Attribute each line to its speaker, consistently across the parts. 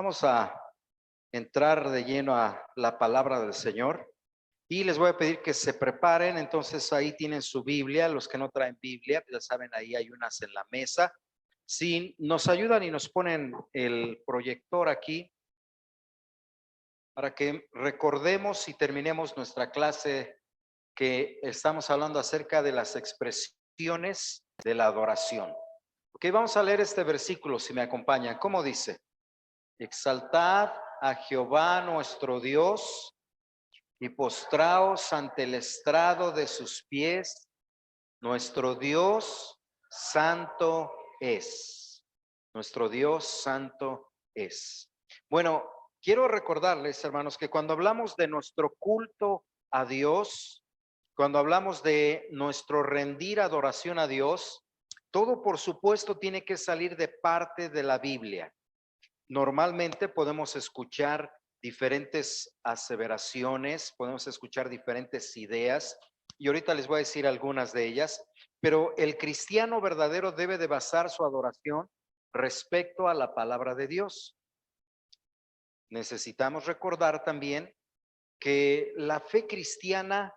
Speaker 1: Vamos a entrar de lleno a la palabra del Señor y les voy a pedir que se preparen. Entonces ahí tienen su Biblia. Los que no traen Biblia, ya saben, ahí hay unas en la mesa. Si nos ayudan y nos ponen el proyector aquí para que recordemos y terminemos nuestra clase, que estamos hablando acerca de las expresiones de la adoración. Ok, vamos a leer este versículo si me acompañan. ¿Cómo dice? Exaltad a Jehová nuestro Dios y postraos ante el estrado de sus pies. Nuestro Dios santo es. Nuestro Dios santo es. Bueno, quiero recordarles, hermanos, que cuando hablamos de nuestro culto a Dios, cuando hablamos de nuestro rendir adoración a Dios, todo por supuesto tiene que salir de parte de la Biblia. Normalmente podemos escuchar diferentes aseveraciones, podemos escuchar diferentes ideas, y ahorita les voy a decir algunas de ellas, pero el cristiano verdadero debe de basar su adoración respecto a la palabra de Dios. Necesitamos recordar también que la fe cristiana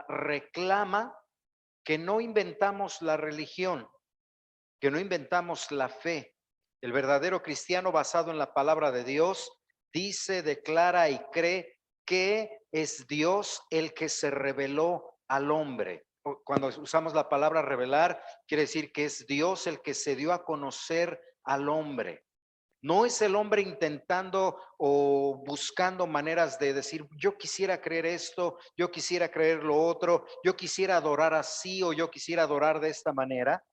Speaker 1: reclama que no inventamos la religión, que no inventamos la fe. El verdadero cristiano basado en la palabra de Dios dice, declara y cree que es Dios el que se reveló al hombre. Cuando usamos la palabra revelar, quiere decir que es Dios el que se dio a conocer al hombre. No es el hombre intentando o buscando maneras de decir, yo quisiera creer esto, yo quisiera creer lo otro, yo quisiera adorar así o yo quisiera adorar de esta manera.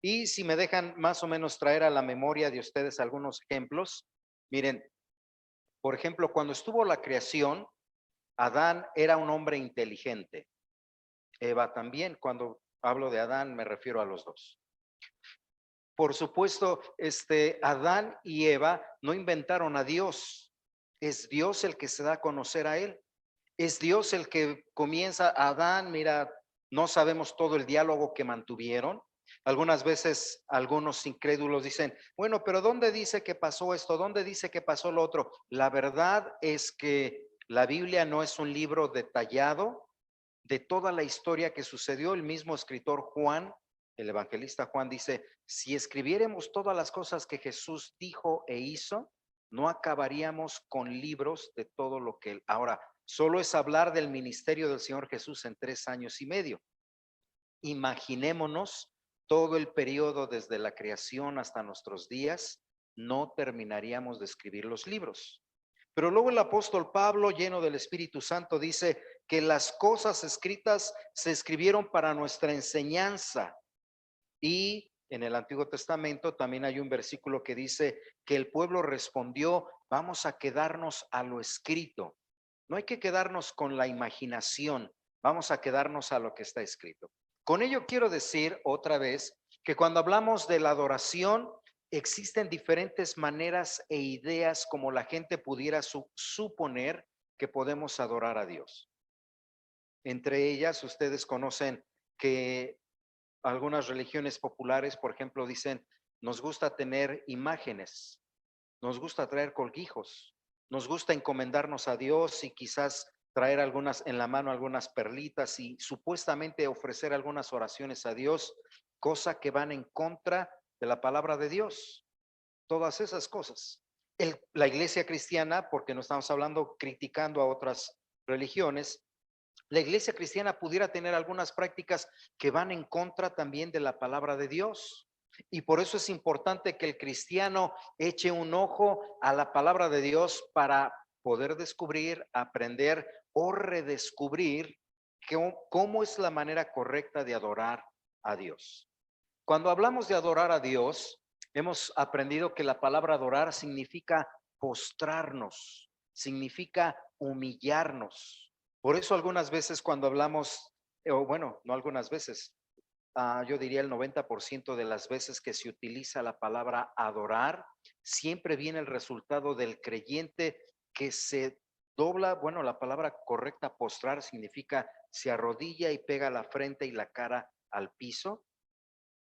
Speaker 1: Y si me dejan más o menos traer a la memoria de ustedes algunos ejemplos, miren, por ejemplo, cuando estuvo la creación, Adán era un hombre inteligente. Eva también. Cuando hablo de Adán me refiero a los dos. Por supuesto, Adán y Eva no inventaron a Dios. Es Dios el que se da a conocer a él. Es Dios el que comienza. Adán, mira, no sabemos todo el diálogo que mantuvieron. Algunas veces algunos incrédulos dicen, bueno, pero ¿dónde dice que pasó esto? ¿Dónde dice que pasó lo otro? La verdad es que la Biblia no es un libro detallado de toda la historia que sucedió. El mismo escritor Juan, el evangelista Juan, dice, si escribiéramos todas las cosas que Jesús dijo e hizo, no acabaríamos con libros de todo lo que él. Ahora, solo es hablar del ministerio del Señor Jesús en 3 años y medio. Imaginémonos todo el periodo desde la creación hasta nuestros días, no terminaríamos de escribir los libros. Pero luego el apóstol Pablo, lleno del Espíritu Santo, dice que las cosas escritas se escribieron para nuestra enseñanza. Y en el Antiguo Testamento también hay un versículo que dice que el pueblo respondió, vamos a quedarnos a lo escrito. No hay que quedarnos con la imaginación, vamos a quedarnos a lo que está escrito. Con ello quiero decir otra vez que cuando hablamos de la adoración, existen diferentes maneras e ideas como la gente pudiera suponer que podemos adorar a Dios. Entre ellas, ustedes conocen que algunas religiones populares, por ejemplo, dicen, nos gusta tener imágenes, nos gusta traer colguijos, nos gusta encomendarnos a Dios y quizás traer algunas en la mano, algunas perlitas y supuestamente ofrecer algunas oraciones a Dios, cosa que van en contra de la palabra de Dios. Todas esas cosas. La iglesia cristiana, porque no estamos hablando criticando a otras religiones, la iglesia cristiana pudiera tener algunas prácticas que van en contra también de la palabra de Dios. Y por eso es importante que el cristiano eche un ojo a la palabra de Dios para poder descubrir, aprender o redescubrir cómo es la manera correcta de adorar a Dios. Cuando hablamos de adorar a Dios, hemos aprendido que la palabra adorar significa postrarnos, significa humillarnos. Por eso algunas veces cuando hablamos, o bueno, no algunas veces, yo diría el 90% de las veces que se utiliza la palabra adorar, siempre viene el resultado del creyente que se dobla. Bueno, la palabra correcta, postrar, significa se arrodilla y pega la frente y la cara al piso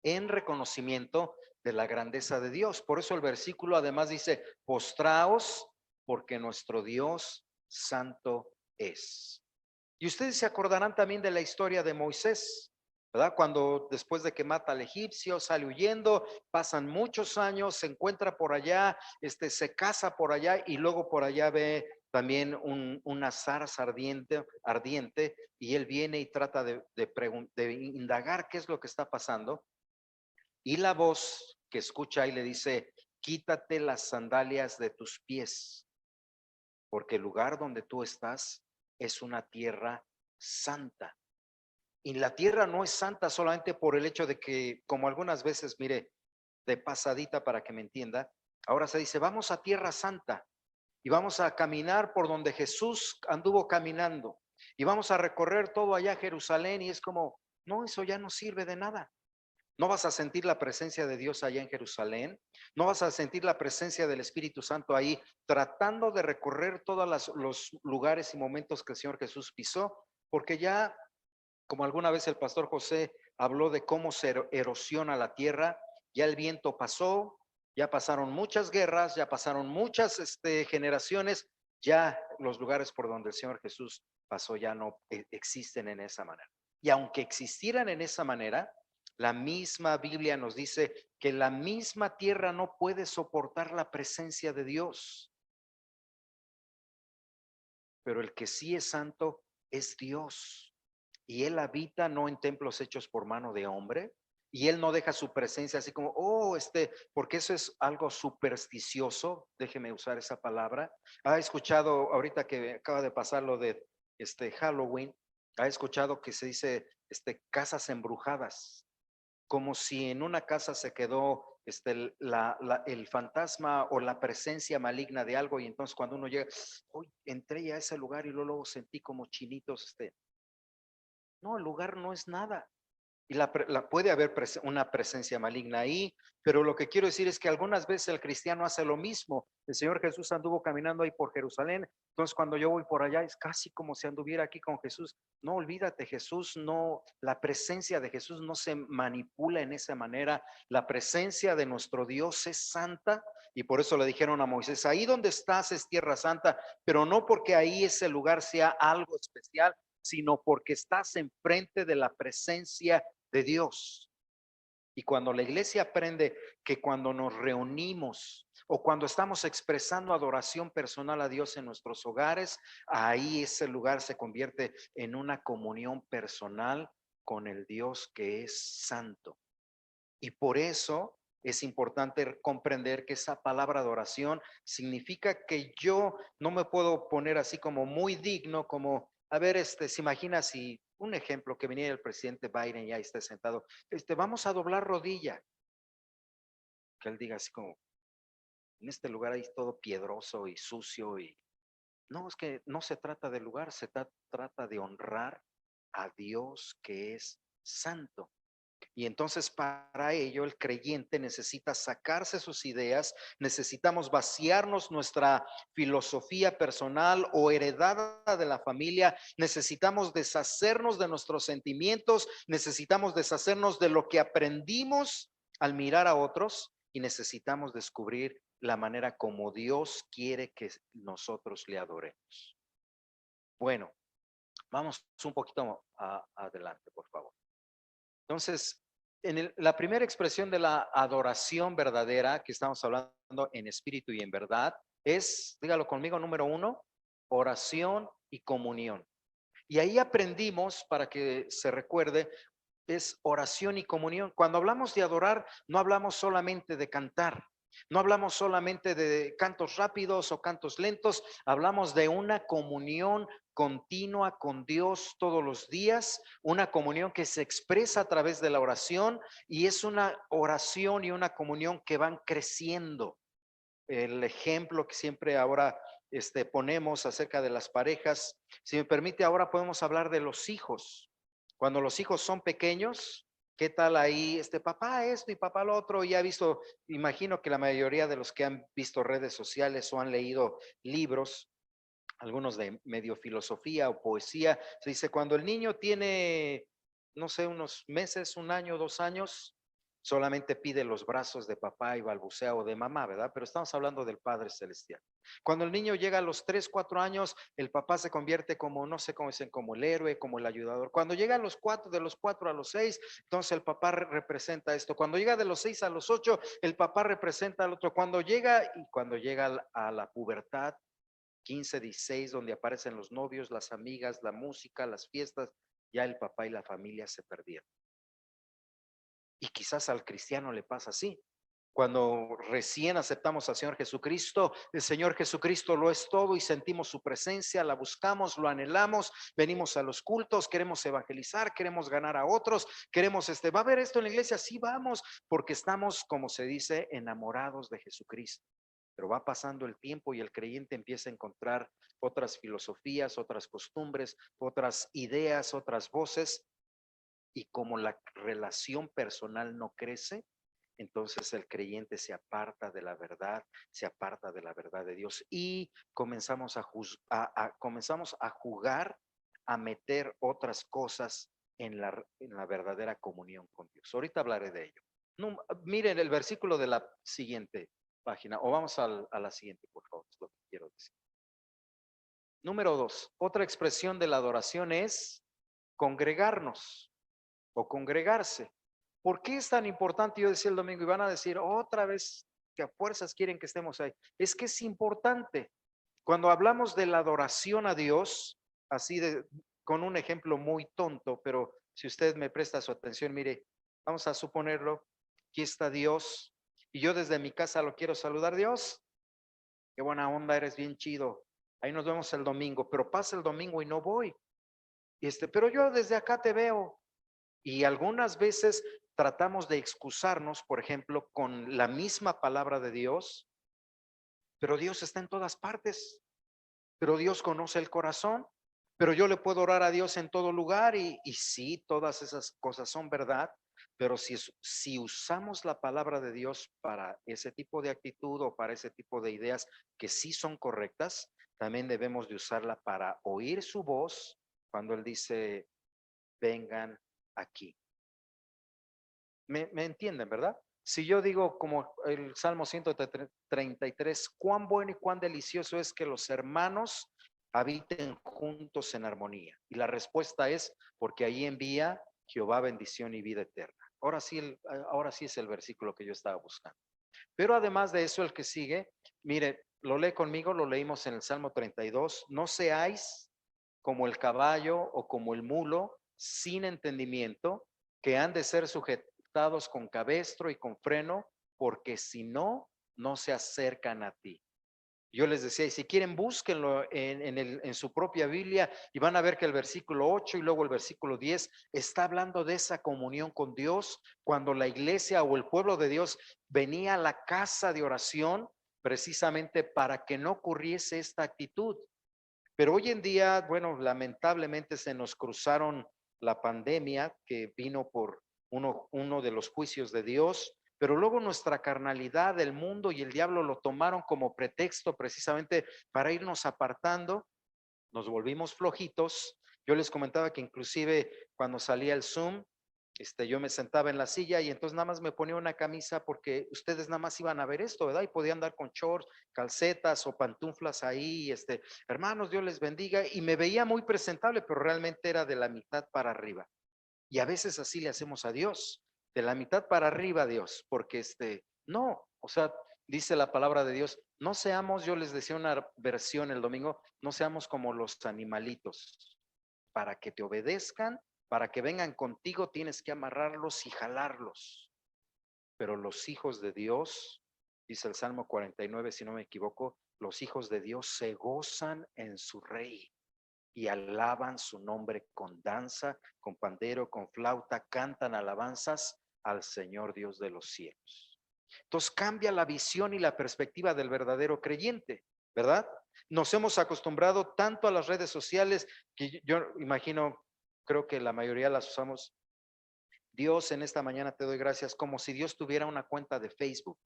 Speaker 1: en reconocimiento de la grandeza de Dios. Por eso el versículo además dice, postraos porque nuestro Dios santo es. Y ustedes se acordarán también de la historia de Moisés, ¿verdad? Cuando después de que mata al egipcio, sale huyendo, pasan muchos años, se encuentra por allá, se casa por allá y luego por allá ve también una zarza ardiente y él viene y trata de indagar qué es lo que está pasando. Y la voz que escucha ahí le dice, quítate las sandalias de tus pies, porque el lugar donde tú estás es una tierra santa. Y la tierra no es santa solamente por el hecho de que, como algunas veces, mire, de pasadita para que me entienda, ahora se dice, vamos a tierra santa y vamos a caminar por donde Jesús anduvo caminando y vamos a recorrer todo allá Jerusalén y es como, no, eso ya no sirve de nada. No vas a sentir la presencia de Dios allá en Jerusalén, no vas a sentir la presencia del Espíritu Santo ahí, tratando de recorrer todos los lugares y momentos que el Señor Jesús pisó, porque ya, como alguna vez el pastor José habló de cómo se erosiona la tierra, ya el viento pasó, ya pasaron muchas guerras, ya pasaron muchas generaciones, ya los lugares por donde el Señor Jesús pasó ya no existen en esa manera. Y aunque existieran en esa manera, la misma Biblia nos dice que la misma tierra no puede soportar la presencia de Dios. Pero el que sí es santo es Dios. Y Él habita no en templos hechos por mano de hombre. Y Él no deja su presencia así como, porque eso es algo supersticioso. Déjeme usar esa palabra. Ha escuchado ahorita que acaba de pasar lo de Halloween. Ha escuchado que se dice casas embrujadas, como si en una casa se quedó el fantasma o la presencia maligna de algo y entonces cuando uno llega, uy, entré a ese lugar y luego sentí como chinitos, no, el lugar no es nada. Y puede haber una presencia maligna ahí, pero lo que quiero decir es que algunas veces el cristiano hace lo mismo. El Señor Jesús anduvo caminando ahí por Jerusalén, entonces cuando yo voy por allá es casi como si anduviera aquí con Jesús. No, olvídate, Jesús no, la presencia de Jesús no se manipula en esa manera. La presencia de nuestro Dios es santa y por eso le dijeron a Moisés, ahí donde estás es tierra santa, pero no porque ahí ese lugar sea algo especial, sino porque estás enfrente de la presencia de Dios. Y cuando la iglesia aprende que cuando nos reunimos o cuando estamos expresando adoración personal a Dios en nuestros hogares, ahí ese lugar se convierte en una comunión personal con el Dios que es santo. Y por eso es importante comprender que esa palabra adoración significa que yo no me puedo poner así como muy digno, como, a ver, se imagina si un ejemplo que viniera el presidente Biden y ahí esté sentado, vamos a doblar rodilla, que él diga así como, en este lugar ahí todo piedroso y sucio y no, es que no se trata del lugar, trata de honrar a Dios que es santo. Y entonces para ello el creyente necesita sacarse sus ideas, necesitamos vaciarnos nuestra filosofía personal o heredada de la familia, necesitamos deshacernos de nuestros sentimientos, necesitamos deshacernos de lo que aprendimos al mirar a otros y necesitamos descubrir la manera como Dios quiere que nosotros le adoremos. Bueno, vamos un poquito adelante, por favor. Entonces, la primera expresión de la adoración verdadera que estamos hablando en espíritu y en verdad es, dígalo conmigo, número 1, oración y comunión. Y ahí aprendimos, para que se recuerde, es oración y comunión. Cuando hablamos de adorar, no hablamos solamente de cantar, no hablamos solamente de cantos rápidos o cantos lentos, hablamos de una comunión continua con Dios todos los días, una comunión que se expresa a través de la oración y es una oración y una comunión que van creciendo. El ejemplo que siempre ahora ponemos acerca de las parejas, si me permite, ahora podemos hablar de los hijos. Cuando los hijos son pequeños, ¿qué tal ahí? Papá esto y papá lo otro. Y ha visto, imagino que la mayoría de los que han visto redes sociales o han leído libros, algunos de medio filosofía o poesía, se dice, cuando el niño tiene, no sé, unos meses, un año, 2 años, solamente pide los brazos de papá y balbucea o de mamá, ¿verdad? Pero estamos hablando del Padre Celestial. Cuando el niño llega a los 3, 4 años, el papá se convierte como, no sé cómo dicen, como el héroe, como el ayudador. Cuando llega a los 4, de los 4 a los 6, entonces el papá representa esto. Cuando llega de los 6 a los 8, el papá representa al otro. Cuando llega a la pubertad, 15, 16, donde aparecen los novios, las amigas, la música, las fiestas, ya el papá y la familia se perdieron. Y quizás al cristiano le pasa así. Cuando recién aceptamos al Señor Jesucristo, el Señor Jesucristo lo es todo y sentimos su presencia, la buscamos, lo anhelamos, venimos a los cultos, queremos evangelizar, queremos ganar a otros, queremos ¿va a haber esto en la iglesia? Sí, vamos, porque estamos, como se dice, enamorados de Jesucristo. Pero va pasando el tiempo y el creyente empieza a encontrar otras filosofías, otras costumbres, otras ideas, otras voces, y como la relación personal no crece, entonces el creyente se aparta de la verdad, se aparta de la verdad de Dios y comenzamos comenzamos a jugar, a meter otras cosas en la verdadera comunión con Dios. Ahorita hablaré de ello. No, miren el versículo de la siguiente página, o vamos a la siguiente, por favor, es lo que quiero decir. Número 2, otra expresión de la adoración es congregarnos o congregarse. ¿Por qué es tan importante? Yo decía el domingo y van a decir otra vez que a fuerzas quieren que estemos ahí. Es que es importante. Cuando hablamos de la adoración a Dios, con un ejemplo muy tonto, pero si usted me presta su atención, mire, vamos a suponerlo, aquí está Dios y yo desde mi casa lo quiero saludar. Dios, qué buena onda, eres bien chido. Ahí nos vemos el domingo, pero pasa el domingo y no voy. Pero yo desde acá te veo. Y algunas veces tratamos de excusarnos, por ejemplo, con la misma palabra de Dios, pero Dios está en todas partes, pero Dios conoce el corazón, pero yo le puedo orar a Dios en todo lugar y sí, todas esas cosas son verdad, pero si usamos la palabra de Dios para ese tipo de actitud o para ese tipo de ideas que sí son correctas, también debemos de usarla para oír su voz cuando Él dice, vengan aquí. ¿Me entienden, verdad? Si yo digo como el Salmo 133, cuán bueno y cuán delicioso es que los hermanos habiten juntos en armonía. Y la respuesta es porque ahí envía Jehová bendición y vida eterna. Ahora sí es el versículo que yo estaba buscando. Pero además de eso, el que sigue, mire, lo lee conmigo, lo leímos en el Salmo 32, no seáis como el caballo o como el mulo sin entendimiento, que han de ser sujetados con cabestro y con freno, porque si no, no se acercan a ti. Yo les decía, y si quieren, búsquenlo en su propia Biblia y van a ver que el versículo 8 y luego el versículo 10 está hablando de esa comunión con Dios, cuando la iglesia o el pueblo de Dios venía a la casa de oración precisamente para que no ocurriese esta actitud. Pero hoy en día, bueno, lamentablemente se nos cruzaron la pandemia que vino por uno de los juicios de Dios, pero luego nuestra carnalidad, el mundo y el diablo lo tomaron como pretexto precisamente para irnos apartando, nos volvimos flojitos. Yo les comentaba que inclusive cuando salía el Zoom, yo me sentaba en la silla y entonces nada más me ponía una camisa porque ustedes nada más iban a ver esto, ¿verdad? Y podían andar con shorts, calcetas o pantuflas ahí, hermanos, Dios les bendiga, y me veía muy presentable, pero realmente era de la mitad para arriba. Y a veces así le hacemos a Dios, de la mitad para arriba, Dios, porque no, o sea, dice la palabra de Dios, no seamos, yo les decía una versión el domingo, no seamos como los animalitos, para que te obedezcan, para que vengan contigo, tienes que amarrarlos y jalarlos. Pero los hijos de Dios, dice el Salmo 49, si no me equivoco, los hijos de Dios se gozan en su rey y alaban su nombre con danza, con pandero, con flauta, cantan alabanzas al Señor Dios de los cielos. Entonces cambia la visión y la perspectiva del verdadero creyente, ¿verdad? Nos hemos acostumbrado tanto a las redes sociales que yo imagino, creo que la mayoría las usamos. Dios, en esta mañana te doy gracias, como si Dios tuviera una cuenta de Facebook.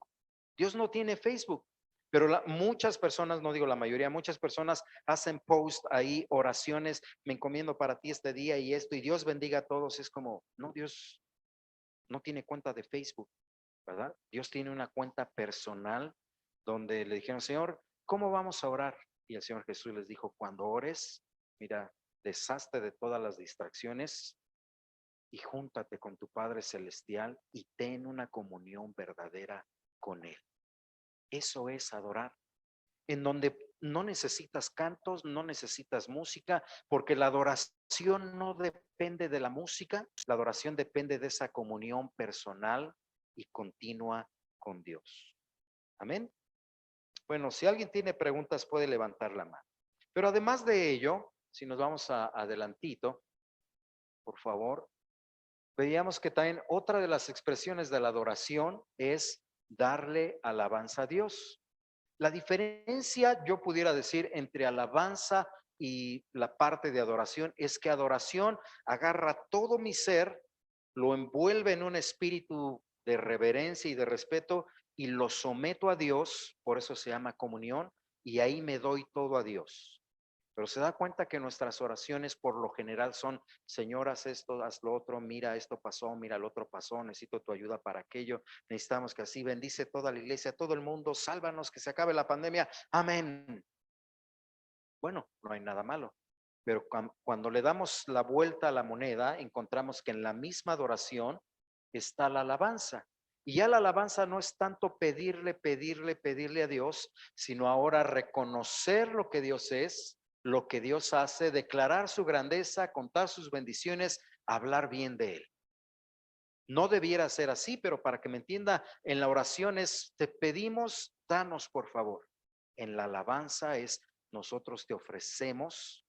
Speaker 1: Dios no tiene Facebook, pero muchas personas, no digo la mayoría, muchas personas hacen post ahí, oraciones, me encomiendo para ti este día y esto, y Dios bendiga a todos. Es como, no, Dios no tiene cuenta de Facebook, ¿verdad? Dios tiene una cuenta personal donde le dijeron, Señor, ¿cómo vamos a orar? Y el Señor Jesús les dijo, cuando ores, mira, deshazte de todas las distracciones y júntate con tu Padre Celestial y ten una comunión verdadera con Él. Eso es adorar, en donde no necesitas cantos, no necesitas música, porque la adoración no depende de la música, la adoración depende de esa comunión personal y continua con Dios. Amén. Bueno, si alguien tiene preguntas puede levantar la mano. Pero además de ello, si nos vamos adelantito, por favor, veíamos que también otra de las expresiones de la adoración es darle alabanza a Dios. La diferencia, yo pudiera decir, entre alabanza y la parte de adoración es que adoración agarra todo mi ser, lo envuelve en un espíritu de reverencia y de respeto y lo someto a Dios, por eso se llama comunión, y ahí me doy todo a Dios. Pero se da cuenta que nuestras oraciones por lo general son, Señor, haz esto, haz lo otro, mira, esto pasó, mira, lo otro pasó, necesito tu ayuda para aquello, necesitamos que así bendice toda la iglesia, todo el mundo, sálvanos, que se acabe la pandemia, amén. Bueno, no hay nada malo, pero cuando le damos la vuelta a la moneda, encontramos que en la misma adoración está la alabanza. Y ya la alabanza no es tanto pedirle a Dios, sino ahora reconocer lo que Dios es, lo que Dios hace, declarar su grandeza, contar sus bendiciones, hablar bien de Él. No debiera ser así, pero para que me entienda, en la oración es, te pedimos, danos por favor. En la alabanza es, nosotros te ofrecemos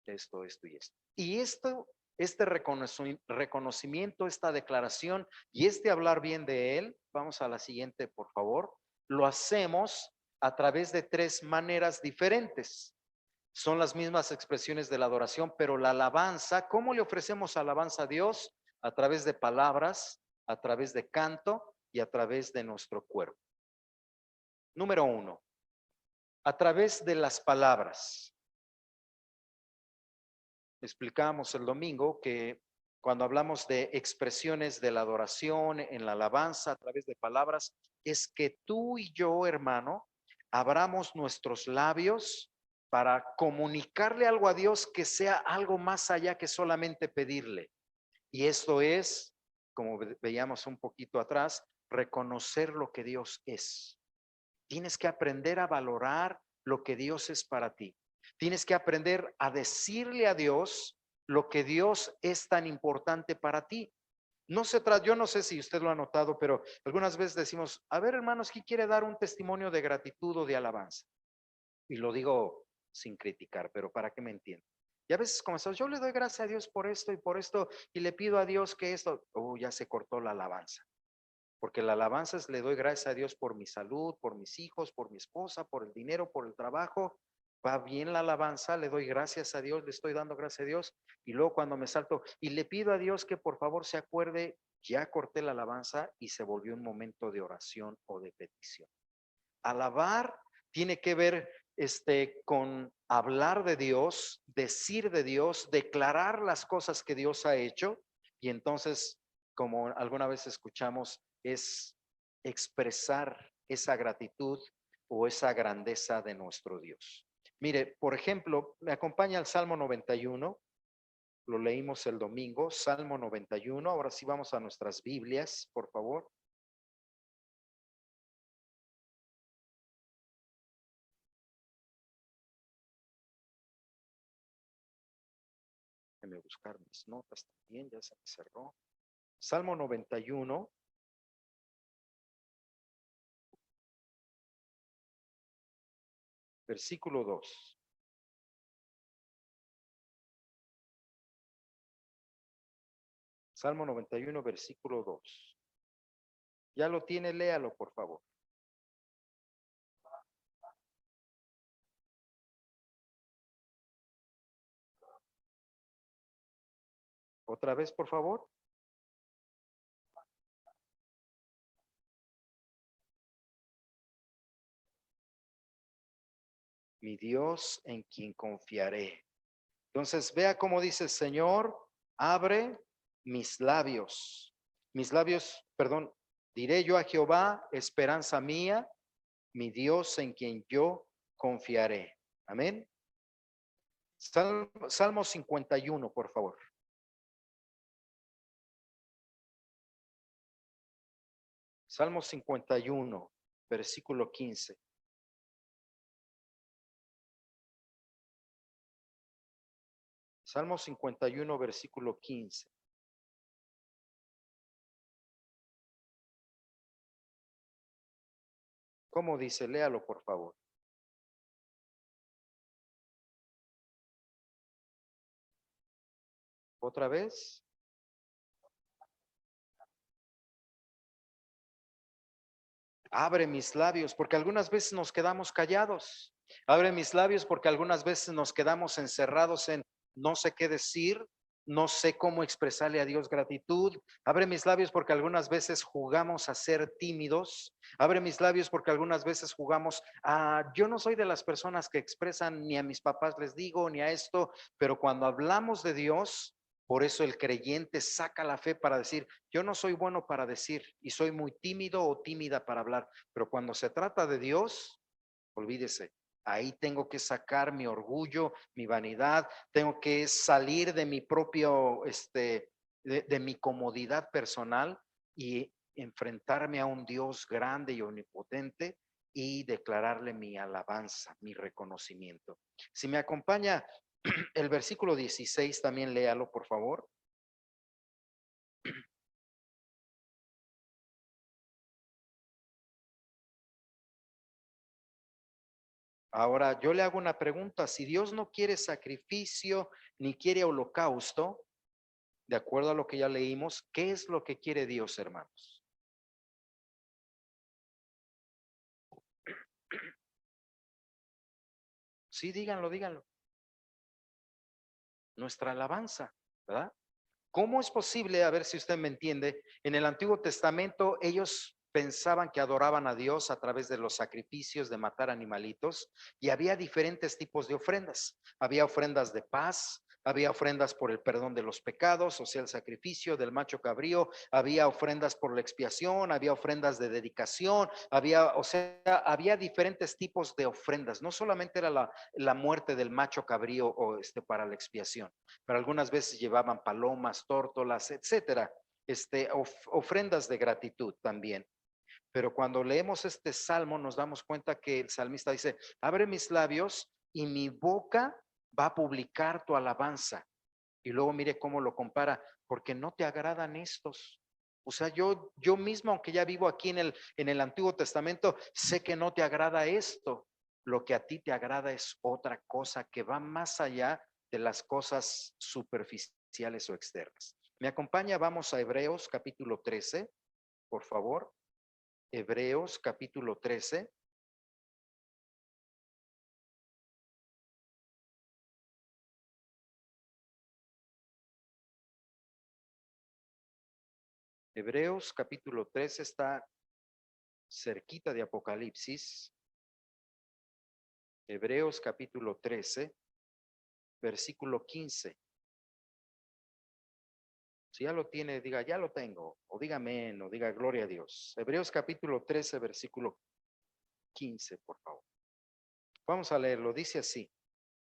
Speaker 1: esto y esto. Y este reconocimiento, esta declaración y este hablar bien de Él, vamos a la siguiente, por favor, lo hacemos a través de tres maneras diferentes. Son las mismas expresiones de la adoración, pero la alabanza, ¿cómo le ofrecemos alabanza a Dios? A través de palabras, a través de canto y a través de nuestro cuerpo. Número uno, a través de las palabras. Explicábamos el domingo que cuando hablamos de expresiones de la adoración en la alabanza a través de palabras, es que tú y yo, hermano, abramos nuestros labios para comunicarle algo a Dios que sea algo más allá que solamente pedirle. Y esto es, como veíamos un poquito atrás, reconocer lo que Dios es. Tienes que aprender a valorar lo que Dios es para ti. Tienes que aprender a decirle a Dios lo que Dios es tan importante para ti. No se trata, yo no sé si usted lo ha notado, pero algunas veces decimos, a ver, hermanos, ¿quién quiere dar un testimonio de gratitud o de alabanza? Y lo digo sin criticar, pero para que me entiendan. Y a veces comenzamos, yo le doy gracias a Dios por esto, y le pido a Dios que esto, ya se cortó la alabanza. Porque la alabanza es, le doy gracias a Dios por mi salud, por mis hijos, por mi esposa, por el dinero, por el trabajo. Va bien la alabanza, le doy gracias a Dios, le estoy dando gracias a Dios. Y luego cuando me salto y le pido a Dios que por favor se acuerde, ya corté la alabanza y se volvió un momento de oración o de petición. Alabar tiene que ver con hablar de Dios, decir de Dios, declarar las cosas que Dios ha hecho. Y entonces, como alguna vez escuchamos, es expresar esa gratitud o esa grandeza de nuestro Dios. Mire, por ejemplo, me acompaña el Salmo 91, lo leímos el domingo, Salmo 91. Ahora sí vamos a nuestras Biblias, por favor. Déjenme buscar mis notas también, ya se me cerró. Salmo 91, versículo 2. Salmo 91, versículo 2. Ya lo tiene, léalo, por favor. Otra vez, por favor. Mi Dios en quien confiaré. Entonces, vea cómo dice, Señor, abre mis labios, perdón, diré yo a Jehová, esperanza mía, mi Dios en quien yo confiaré. Amén. Salmo 51, por favor. Salmo 51, versículo 15. Salmo 51, versículo 15. ¿Cómo dice? Léalo, por favor. ¿Otra vez? Abre mis labios, porque algunas veces nos quedamos callados. Abre mis labios porque algunas veces nos quedamos encerrados en no sé qué decir, no sé cómo expresarle a Dios gratitud. Abre mis labios porque algunas veces jugamos a ser tímidos. Abre mis labios porque algunas veces jugamos a... Yo no soy de las personas que expresan, ni a mis papás les digo, ni a esto, pero cuando hablamos de Dios, por eso el creyente saca la fe para decir, yo no soy bueno para decir y soy muy tímido o tímida para hablar, pero cuando se trata de Dios, olvídese, ahí tengo que sacar mi orgullo, mi vanidad, tengo que salir de mi propio, de mi comodidad personal y enfrentarme a un Dios grande y omnipotente y declararle mi alabanza, mi reconocimiento. Si me acompaña el versículo 16, también léalo, por favor. Ahora, yo le hago una pregunta. Si Dios no quiere sacrificio ni quiere holocausto, de acuerdo a lo que ya leímos, ¿qué es lo que quiere Dios, hermanos? Sí, díganlo, díganlo. Nuestra alabanza, ¿verdad? ¿Cómo es posible, a ver si usted me entiende, en el Antiguo Testamento ellos pensaban que adoraban a Dios a través de los sacrificios de matar animalitos y había diferentes tipos de ofrendas? Había ofrendas de paz, había ofrendas por el perdón de los pecados, o sea, el sacrificio del macho cabrío, había ofrendas por la expiación, había ofrendas de dedicación, había, o sea, había diferentes tipos de ofrendas. No solamente era la muerte del macho cabrío o para la expiación, pero algunas veces llevaban palomas, tórtolas, etcétera, ofrendas de gratitud también. Pero cuando leemos este salmo nos damos cuenta que el salmista dice, abre mis labios y mi boca va a publicar tu alabanza. Y luego mire cómo lo compara, porque no te agradan estos. O sea, yo mismo, aunque ya vivo aquí en el Antiguo Testamento, sé que no te agrada esto. Lo que a ti te agrada es otra cosa que va más allá de las cosas superficiales o externas. ¿Me acompaña? Vamos a Hebreos capítulo 13, por favor. Hebreos capítulo 13. Hebreos capítulo 13 está cerquita de Apocalipsis. Hebreos capítulo 13, versículo 15. Si ya lo tiene, diga, ya lo tengo, o diga amén, o diga gloria a Dios. Hebreos capítulo 13, versículo 15, por favor. Vamos a leerlo, dice así.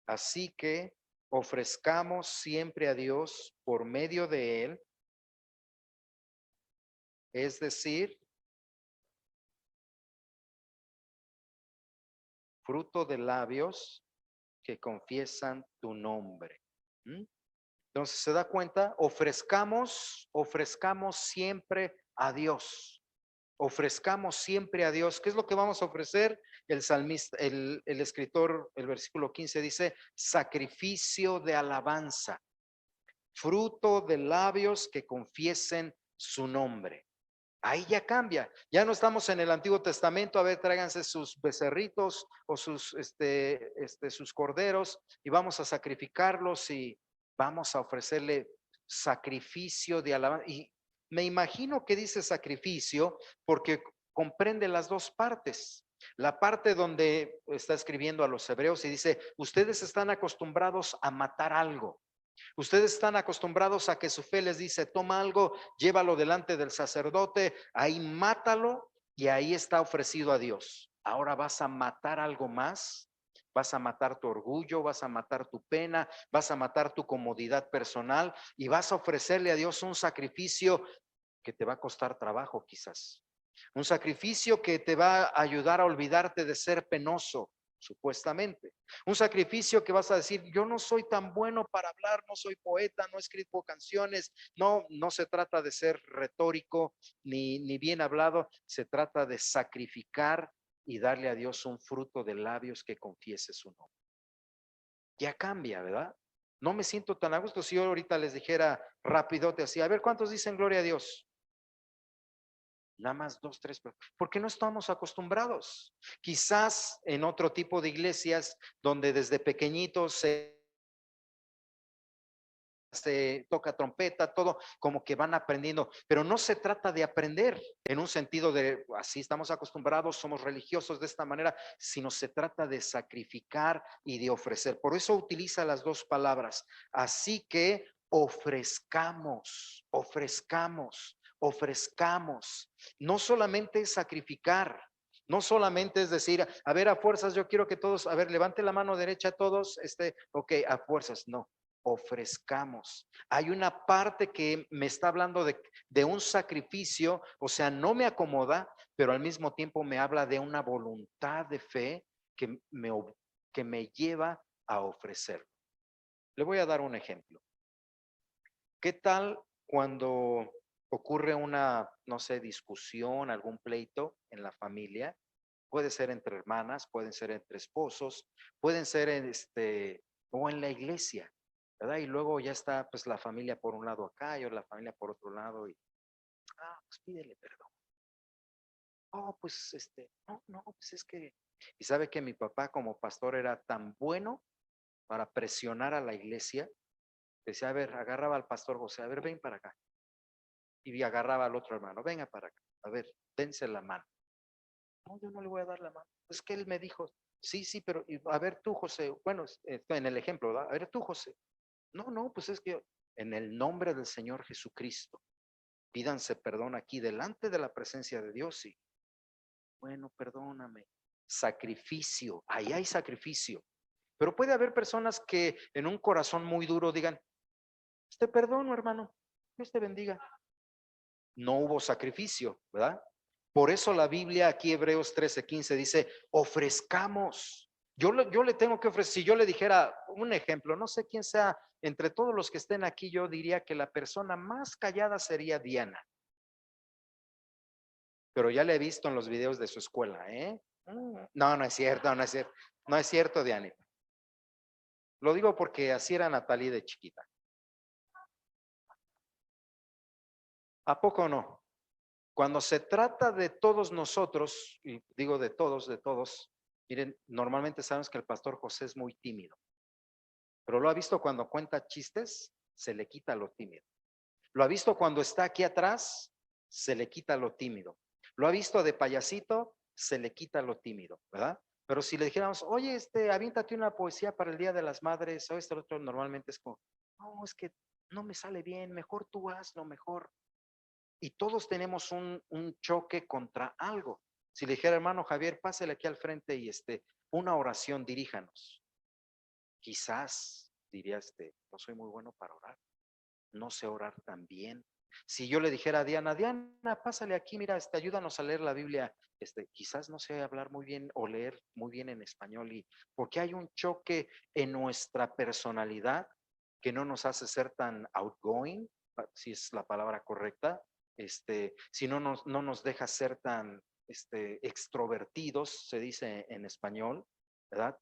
Speaker 1: Así que ofrezcamos siempre a Dios por medio de él, es decir, fruto de labios que confiesan tu nombre. ¿Mm? Entonces, ¿se da cuenta? Ofrezcamos siempre a Dios. Ofrezcamos siempre a Dios. ¿Qué es lo que vamos a ofrecer? El salmista, el escritor, el versículo 15 dice, sacrificio de alabanza, fruto de labios que confiesen su nombre. Ahí ya cambia. Ya no estamos en el Antiguo Testamento, a ver, tráiganse sus becerritos o sus corderos y vamos a sacrificarlos y vamos a ofrecerle sacrificio de alabanza. Y me imagino que dice sacrificio porque comprende las dos partes. La parte donde está escribiendo a los hebreos y dice, ustedes están acostumbrados a matar algo. Ustedes están acostumbrados a que su fe les dice, toma algo, llévalo delante del sacerdote, ahí mátalo y ahí está ofrecido a Dios. Ahora vas a matar algo más, vas a matar tu orgullo, vas a matar tu pena, vas a matar tu comodidad personal y vas a ofrecerle a Dios un sacrificio que te va a costar trabajo quizás. Un sacrificio que te va a ayudar a olvidarte de ser penoso, supuestamente. Un sacrificio que vas a decir, yo no soy tan bueno para hablar, no soy poeta, no escribo canciones. No, no se trata de ser retórico ni bien hablado, se trata de sacrificar y darle a Dios un fruto de labios que confiese su nombre. Ya cambia, ¿verdad? No me siento tan a gusto si yo ahorita les dijera rápido, te decía, a ver, ¿cuántos dicen gloria a Dios? Nada más dos, tres, porque no estamos acostumbrados. Quizás en otro tipo de iglesias donde desde pequeñitos se toca trompeta, todo como que van aprendiendo, pero no se trata de aprender en un sentido de así estamos acostumbrados, somos religiosos de esta manera, sino se trata de sacrificar y de ofrecer. Por eso utiliza las dos palabras. Así que ofrezcamos, ofrezcamos, ofrezcamos. No solamente es sacrificar. No solamente es decir, a ver, a fuerzas, yo quiero que todos, a ver, levante la mano derecha todos, ok, a fuerzas, no, ofrezcamos. Hay una parte que me está hablando de un sacrificio, o sea, no me acomoda, pero al mismo tiempo me habla de una voluntad de fe que me lleva a ofrecer. Le voy a dar un ejemplo. ¿Qué tal cuando ocurre una, no sé, discusión, algún pleito en la familia? Puede ser entre hermanas, pueden ser entre esposos, pueden ser o en la iglesia, ¿verdad? Y luego ya está pues la familia por un lado acá y la familia por otro lado y, pues pídele perdón. Oh, pues no, pues es que, y sabe que mi papá como pastor era tan bueno para presionar a la iglesia, decía, a ver, agarraba al pastor José, a ver, ven para acá. Y agarraba al otro hermano, venga para acá, a ver, dense la mano. No, yo no le voy a dar la mano. Es que él me dijo, sí, sí, pero a ver tú, José, bueno, en el ejemplo, ¿verdad? A ver tú, José. No, pues es que en el nombre del Señor Jesucristo, pídanse perdón aquí delante de la presencia de Dios y, bueno, perdóname. Sacrificio, ahí hay sacrificio. Pero puede haber personas que en un corazón muy duro digan, te perdono, hermano, Dios te bendiga. No hubo sacrificio, ¿verdad? Por eso la Biblia aquí, Hebreos 13:15, dice, ofrezcamos. Yo le tengo que ofrecer, si yo le dijera un ejemplo, no sé quién sea, entre todos los que estén aquí, yo diría que la persona más callada sería Diana. Pero ya le he visto en los videos de su escuela, ¿eh? No, no es cierto, no es cierto. No es cierto, Diana. Lo digo porque así era Natalie de chiquita. ¿A poco no? Cuando se trata de todos nosotros, y digo de todos, miren, normalmente sabemos que el pastor José es muy tímido, pero lo ha visto cuando cuenta chistes, se le quita lo tímido. Lo ha visto cuando está aquí atrás, se le quita lo tímido. Lo ha visto de payasito, se le quita lo tímido, ¿verdad? Pero si le dijéramos, oye, aviéntate una poesía para el Día de las Madres, o otro, normalmente es como, no, es que no me sale bien, mejor tú hazlo, mejor. Y todos tenemos un choque contra algo. Si le dijera, hermano Javier, pásele aquí al frente y una oración, diríjanos. Quizás diría, no soy muy bueno para orar, no sé orar tan bien. Si yo le dijera a Diana, Diana, pásale aquí, mira, ayúdanos a leer la Biblia, quizás no sé hablar muy bien o leer muy bien en español, y porque hay un choque en nuestra personalidad que no nos hace ser tan outgoing, si es la palabra correcta, si no nos deja ser tan extrovertidos, se dice en español, ¿verdad?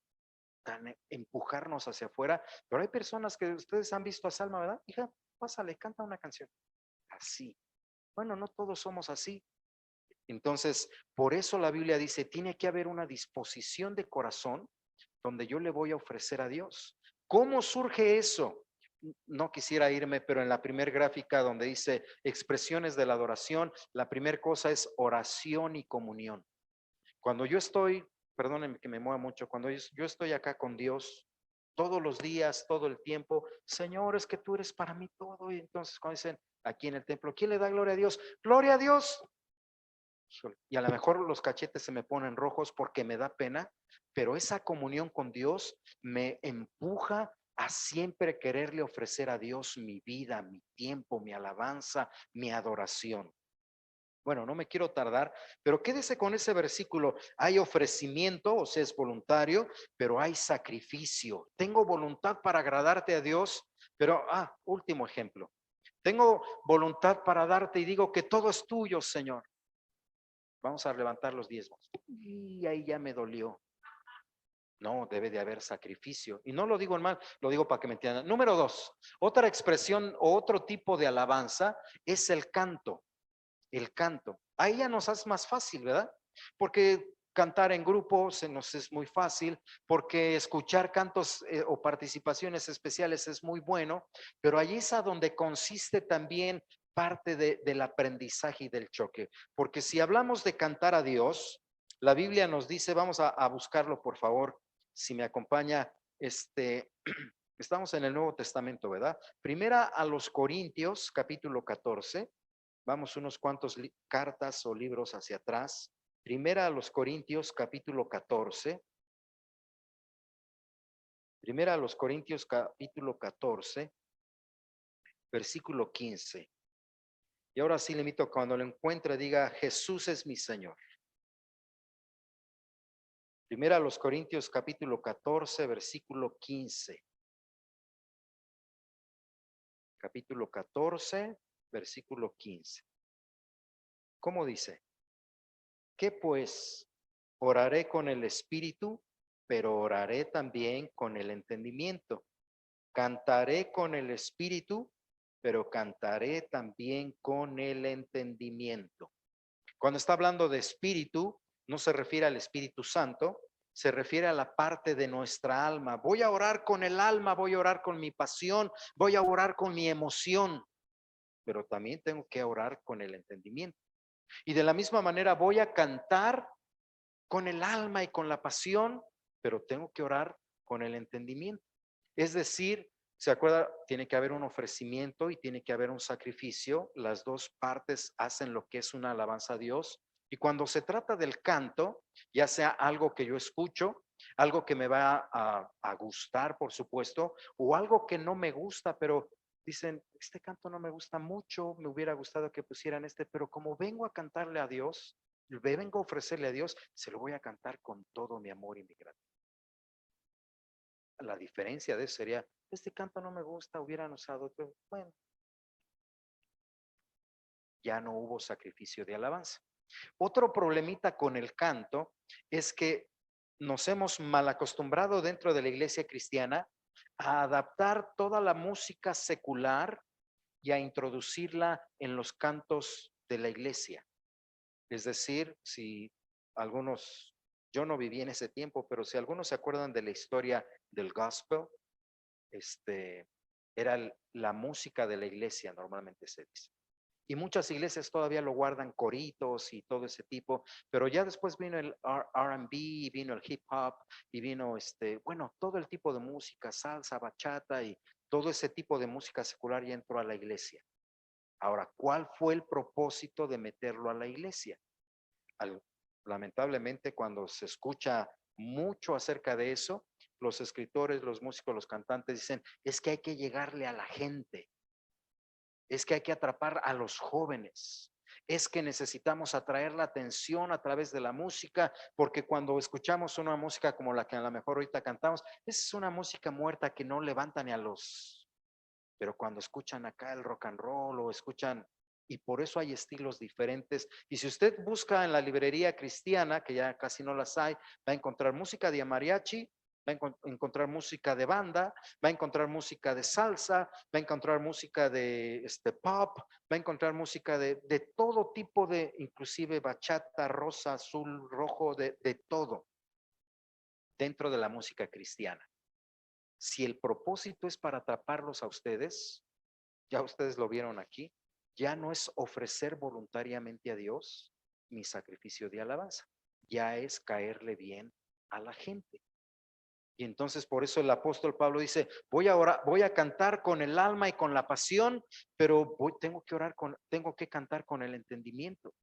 Speaker 1: Tan empujarnos hacia afuera. Pero hay personas que ustedes han visto a Salma, ¿verdad? Hija, pásale, canta una canción. Así. Bueno, no todos somos así. Entonces, por eso la Biblia dice, tiene que haber una disposición de corazón donde yo le voy a ofrecer a Dios. ¿Cómo surge eso? No quisiera irme, pero en la primer gráfica donde dice expresiones de la adoración, la primera cosa es oración y comunión. Cuando yo estoy, perdónenme que me mueva mucho, cuando yo estoy acá con Dios, todos los días, todo el tiempo, Señor, es que tú eres para mí todo. Y entonces cuando dicen aquí en el templo, ¿quién le da gloria a Dios? Gloria a Dios. Y a lo mejor los cachetes se me ponen rojos porque me da pena, pero esa comunión con Dios me empuja a siempre quererle ofrecer a Dios mi vida, mi tiempo, mi alabanza, mi adoración. Bueno, no me quiero tardar, pero quédese con ese versículo. Hay ofrecimiento, o sea, es voluntario, pero hay sacrificio. Tengo voluntad para agradarte a Dios, pero, último ejemplo. Tengo voluntad para darte y digo que todo es tuyo, Señor. Vamos a levantar los diezmos. Y ahí ya me dolió. No, debe de haber sacrificio. Y no lo digo en mal, lo digo para que me entiendan. Número 2, otra expresión o otro tipo de alabanza es el canto. El canto. Ahí ya nos hace más fácil, ¿verdad? Porque cantar en grupo se nos es muy fácil, porque escuchar cantos o participaciones especiales es muy bueno, pero allí es a donde consiste también parte del aprendizaje y del choque. Porque si hablamos de cantar a Dios, la Biblia nos dice, vamos a buscarlo por favor, si me acompaña, estamos en el Nuevo Testamento, ¿verdad? Primera a los Corintios, capítulo 14. Vamos unos cuantos cartas o libros hacia atrás. Primera a los Corintios, capítulo 14. Primera a los Corintios, capítulo 14, versículo 15. Y ahora sí le invito, cuando lo encuentre, diga, Jesús es mi Señor. Primera a los Corintios, capítulo 14, versículo 15. Capítulo 14, versículo 15. ¿Cómo dice? ¿Qué pues? Oraré con el Espíritu, pero oraré también con el entendimiento. Cantaré con el Espíritu, pero cantaré también con el entendimiento. Cuando está hablando de Espíritu, no se refiere al Espíritu Santo, se refiere a la parte de nuestra alma. Voy a orar con el alma, voy a orar con mi pasión, voy a orar con mi emoción, pero también tengo que orar con el entendimiento. Y de la misma manera voy a cantar con el alma y con la pasión, pero tengo que orar con el entendimiento. Es decir, ¿se acuerda? Tiene que haber un ofrecimiento y tiene que haber un sacrificio. Las dos partes hacen lo que es una alabanza a Dios. Y cuando se trata del canto, ya sea algo que yo escucho, algo que me va a gustar, por supuesto, o algo que no me gusta, pero dicen, este canto no me gusta mucho, me hubiera gustado que pusieran este, pero como vengo a cantarle a Dios, vengo a ofrecerle a Dios, se lo voy a cantar con todo mi amor y mi gratitud. La diferencia de eso sería, este canto no me gusta, hubieran usado otro. Bueno, ya no hubo sacrificio de alabanza. Otro problemita con el canto es que nos hemos mal acostumbrado dentro de la iglesia cristiana a adaptar toda la música secular y a introducirla en los cantos de la iglesia. Es decir, si algunos, yo no viví en ese tiempo, pero si algunos se acuerdan de la historia del gospel, era la música de la iglesia, normalmente se dice. Y muchas iglesias todavía lo guardan coritos y todo ese tipo, pero ya después vino el R&B, vino el hip hop y vino bueno, todo el tipo de música, salsa, bachata y todo ese tipo de música secular ya entró a la iglesia. Ahora, ¿cuál fue el propósito de meterlo a la iglesia? Lamentablemente, cuando se escucha mucho acerca de eso, los escritores, los músicos, los cantantes dicen, es que hay que llegarle a la gente, es que hay que atrapar a los jóvenes, es que necesitamos atraer la atención a través de la música, porque cuando escuchamos una música como la que a lo mejor ahorita cantamos, es una música muerta que no levanta ni a los, pero cuando escuchan acá el rock and roll o escuchan, y por eso hay estilos diferentes. Y si usted busca en la librería cristiana, que ya casi no las hay, va a encontrar música de mariachi, va a encontrar música de banda, va a encontrar música de salsa, va a encontrar música de pop, va a encontrar música de todo tipo de, inclusive bachata, rosa, azul, rojo, de todo dentro de la música cristiana. Si el propósito es para atraparlos a ustedes, ya ustedes lo vieron aquí, ya no es ofrecer voluntariamente a Dios mi sacrificio de alabanza, ya es caerle bien a la gente. Y entonces por eso el apóstol Pablo dice, voy a orar, voy a cantar con el alma y con la pasión, pero tengo que cantar con el entendimiento.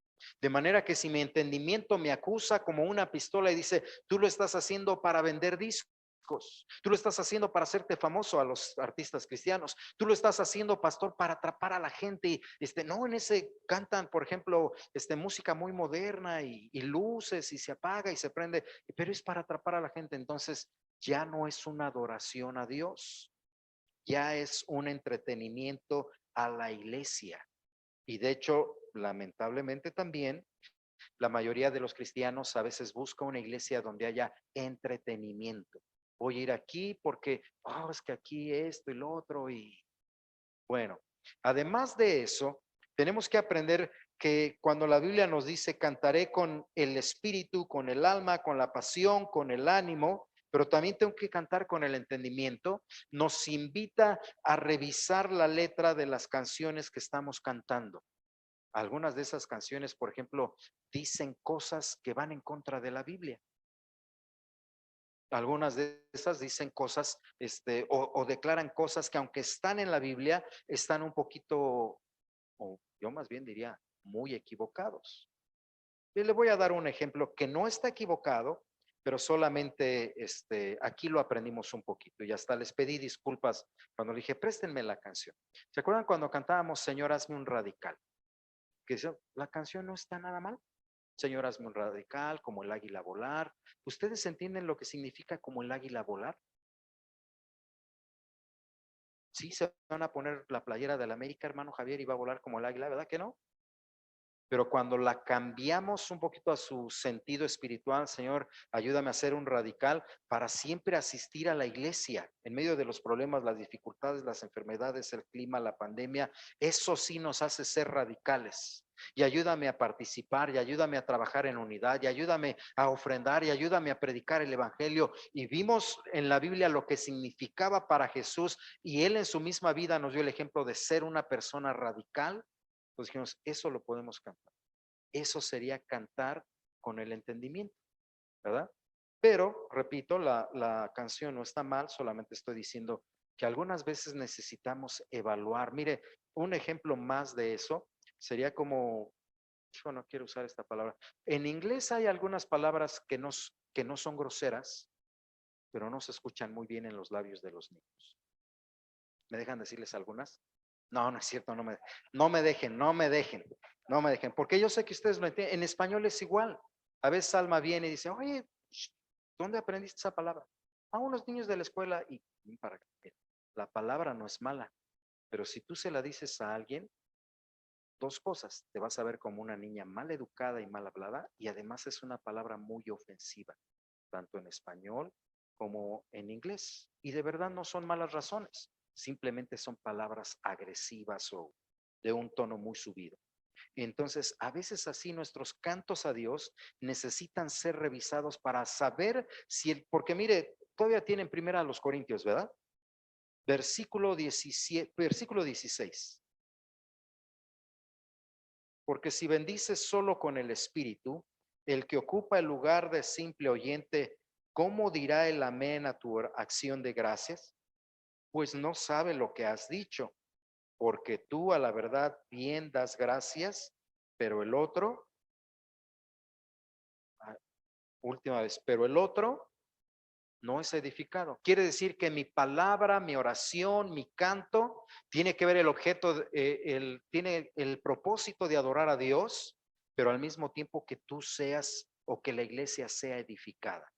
Speaker 1: De manera que si mi entendimiento me acusa como una pistola y dice, tú lo estás haciendo para vender discos, tú lo estás haciendo para hacerte famoso, a los artistas cristianos, tú lo estás haciendo, pastor, para atrapar a la gente, y no, en ese cantan, por ejemplo, música muy moderna y luces y se apaga y se prende, pero es para atrapar a la gente. Entonces ya no es una adoración a Dios, ya es un entretenimiento a la iglesia. Y de hecho, lamentablemente también, la mayoría de los cristianos a veces busca una iglesia donde haya entretenimiento. Voy a ir aquí porque, es que aquí esto y lo otro. Y bueno, además de eso, tenemos que aprender que cuando la Biblia nos dice cantaré con el espíritu, con el alma, con la pasión, con el ánimo, pero también tengo que cantar con el entendimiento, nos invita a revisar la letra de las canciones que estamos cantando. Algunas de esas canciones, por ejemplo, dicen cosas que van en contra de la Biblia. Algunas de esas dicen cosas, o declaran cosas que aunque están en la Biblia, están un poquito, o yo más bien diría, muy equivocados. Y le voy a dar un ejemplo que no está equivocado, pero solamente aquí lo aprendimos un poquito y hasta les pedí disculpas cuando le dije, préstenme la canción. ¿Se acuerdan cuando cantábamos Señor, hazme un radical? Que la canción no está nada mal. Señor, hazme un radical, como el águila volar. ¿Ustedes entienden lo que significa como el águila volar? Sí, se van a poner la playera de la América, hermano Javier, y va a volar como el águila, ¿verdad que no? Pero cuando la cambiamos un poquito a su sentido espiritual, Señor, ayúdame a ser un radical para siempre asistir a la iglesia en medio de los problemas, las dificultades, las enfermedades, el clima, la pandemia. Eso sí nos hace ser radicales. Y ayúdame a participar, y ayúdame a trabajar en unidad, y ayúdame a ofrendar, y ayúdame a predicar el evangelio. Y vimos en la Biblia lo que significaba para Jesús, y él en su misma vida nos dio el ejemplo de ser una persona radical. Pues dijimos, eso lo podemos cantar. Eso sería cantar con el entendimiento, ¿verdad? Pero, repito, la canción no está mal, solamente estoy diciendo que algunas veces necesitamos evaluar. Mire, un ejemplo más de eso sería como, yo no quiero usar esta palabra. En inglés hay algunas palabras que no son groseras, pero no se escuchan muy bien en los labios de los niños. ¿Me dejan decirles algunas? No, no es cierto, no me dejen, no me dejen, porque yo sé que ustedes lo entienden. En español es igual. A veces Alma viene y dice, oye, ¿dónde aprendiste esa palabra? A unos niños de la escuela. Y para qué. La palabra no es mala, pero si tú se la dices a alguien, dos cosas, te vas a ver como una niña mal educada y mal hablada, y además es una palabra muy ofensiva, tanto en español como en inglés. Y de verdad no son malas razones, simplemente son palabras agresivas o de un tono muy subido. Entonces, a veces así nuestros cantos a Dios necesitan ser revisados para saber porque mire, todavía tienen primera a los Corintios, ¿verdad? Versículo 17, versículo 16. Porque si bendices solo con el Espíritu, el que ocupa el lugar de simple oyente, ¿cómo dirá el amén a tu acción de gracias? Pues no sabe lo que has dicho, porque tú a la verdad bien das gracias, pero el otro, última vez, pero el otro no es edificado. Quiere decir que mi palabra, mi oración, mi canto, tiene que ver el objeto, tiene el propósito de adorar a Dios, pero al mismo tiempo que tú seas o que la iglesia sea edificada.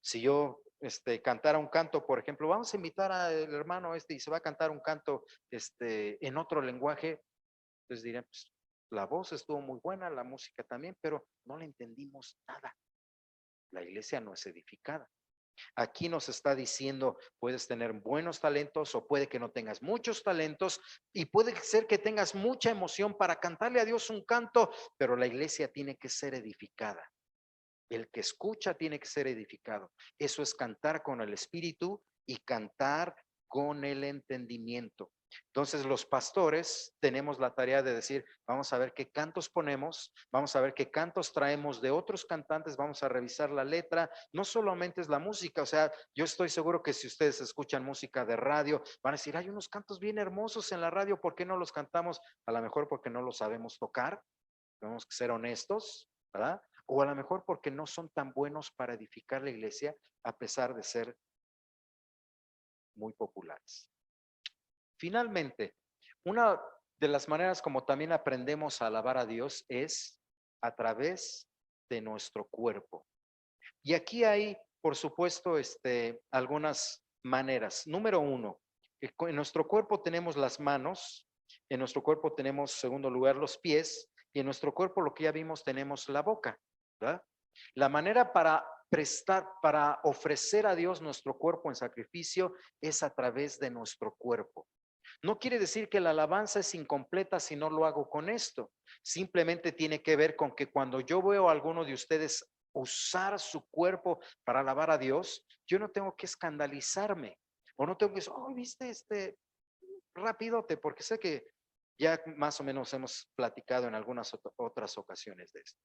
Speaker 1: Si yo cantara un canto, por ejemplo, vamos a invitar al hermano y se va a cantar un canto en otro lenguaje, pues diré, pues, la voz estuvo muy buena, la música también, pero no le entendimos nada. La iglesia no es edificada. Aquí nos está diciendo, puedes tener buenos talentos o puede que no tengas muchos talentos y puede ser que tengas mucha emoción para cantarle a Dios un canto, pero la iglesia tiene que ser edificada. El que escucha tiene que ser edificado. Eso es cantar con el espíritu y cantar con el entendimiento. Entonces los pastores tenemos la tarea de decir, vamos a ver qué cantos ponemos, vamos a ver qué cantos traemos de otros cantantes, vamos a revisar la letra, no solamente es la música, o sea, yo estoy seguro que si ustedes escuchan música de radio, van a decir, hay unos cantos bien hermosos en la radio, ¿por qué no los cantamos? A lo mejor porque no los sabemos tocar, tenemos que ser honestos, ¿verdad? O a lo mejor porque no son tan buenos para edificar la iglesia, a pesar de ser muy populares. Finalmente, una de las maneras como también aprendemos a alabar a Dios es a través de nuestro cuerpo. Y aquí hay, por supuesto, algunas maneras. Número uno, en nuestro cuerpo tenemos las manos, en nuestro cuerpo tenemos, en segundo lugar, los pies, y en nuestro cuerpo, lo que ya vimos, tenemos la boca, ¿verdad? La manera para prestar, para ofrecer a Dios nuestro cuerpo en sacrificio es a través de nuestro cuerpo. No quiere decir que la alabanza es incompleta si no lo hago con esto. Simplemente tiene que ver con que cuando yo veo a alguno de ustedes usar su cuerpo para alabar a Dios, yo no tengo que escandalizarme o no tengo que decir, oh, viste rapidote, porque sé que ya más o menos hemos platicado en algunas otras ocasiones de esto.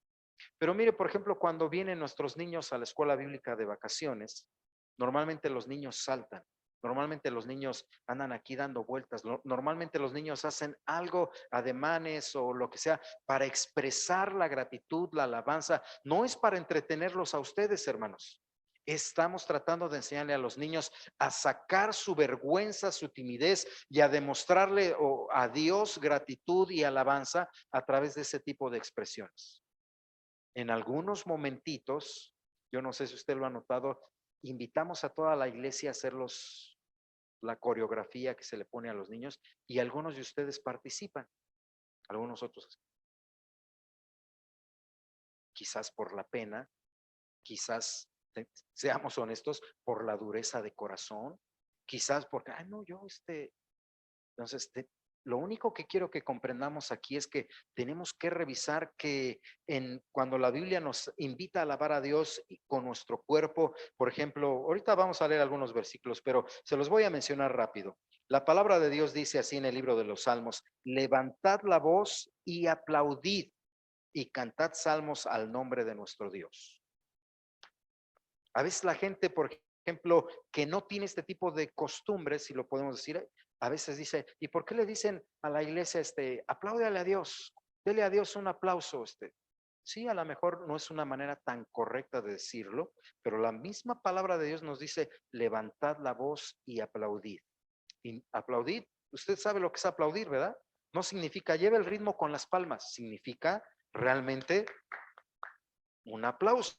Speaker 1: Pero mire, por ejemplo, cuando vienen nuestros niños a la escuela bíblica de vacaciones, normalmente los niños saltan, normalmente los niños andan aquí dando vueltas, normalmente los niños hacen algo, ademanes o lo que sea, para expresar la gratitud, la alabanza. No es para entretenerlos a ustedes, hermanos. Estamos tratando de enseñarle a los niños a sacar su vergüenza, su timidez y a demostrarle a Dios gratitud y alabanza a través de ese tipo de expresiones. En algunos momentitos, yo no sé si usted lo ha notado, invitamos a toda la iglesia a hacer la coreografía que se le pone a los niños y algunos de ustedes participan, algunos otros quizás por la pena, quizás seamos honestos, por la dureza de corazón, quizás porque, ay no, entonces lo único que quiero que comprendamos aquí es que tenemos que revisar que cuando la Biblia nos invita a alabar a Dios con nuestro cuerpo, por ejemplo, ahorita vamos a leer algunos versículos, pero se los voy a mencionar rápido. La palabra de Dios dice así en el libro de los Salmos: levantad la voz y aplaudid y cantad salmos al nombre de nuestro Dios. A veces la gente, por ejemplo, que no tiene este tipo de costumbres, si lo podemos decir, a veces dice, ¿y por qué le dicen a la iglesia, apláudale a Dios, dele a Dios un aplauso, Sí, a lo mejor no es una manera tan correcta de decirlo, pero la misma palabra de Dios nos dice, levantad la voz y aplaudid. Y aplaudid, usted sabe lo que es aplaudir, ¿verdad? No significa lleve el ritmo con las palmas, significa realmente un aplauso.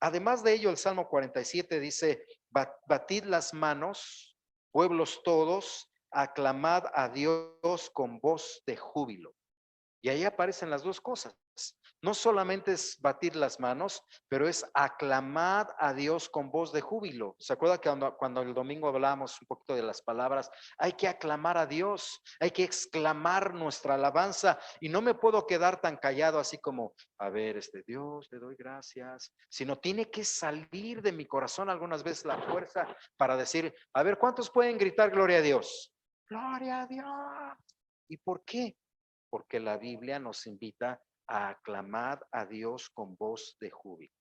Speaker 1: Además de ello, el Salmo 47 dice, batid las manos, pueblos todos, aclamad a Dios con voz de júbilo. Y ahí aparecen las dos cosas. No solamente es batir las manos, pero es aclamad a Dios con voz de júbilo. ¿Se acuerda que cuando el domingo hablábamos un poquito de las palabras? Hay que aclamar a Dios, hay que exclamar nuestra alabanza y no me puedo quedar tan callado así como, a ver, Dios, te doy gracias, sino tiene que salir de mi corazón algunas veces la fuerza para decir, a ver, ¿cuántos pueden gritar gloria a Dios? Gloria a Dios. ¿Y por qué? Porque la Biblia nos invita a aclamar a Dios con voz de júbilo.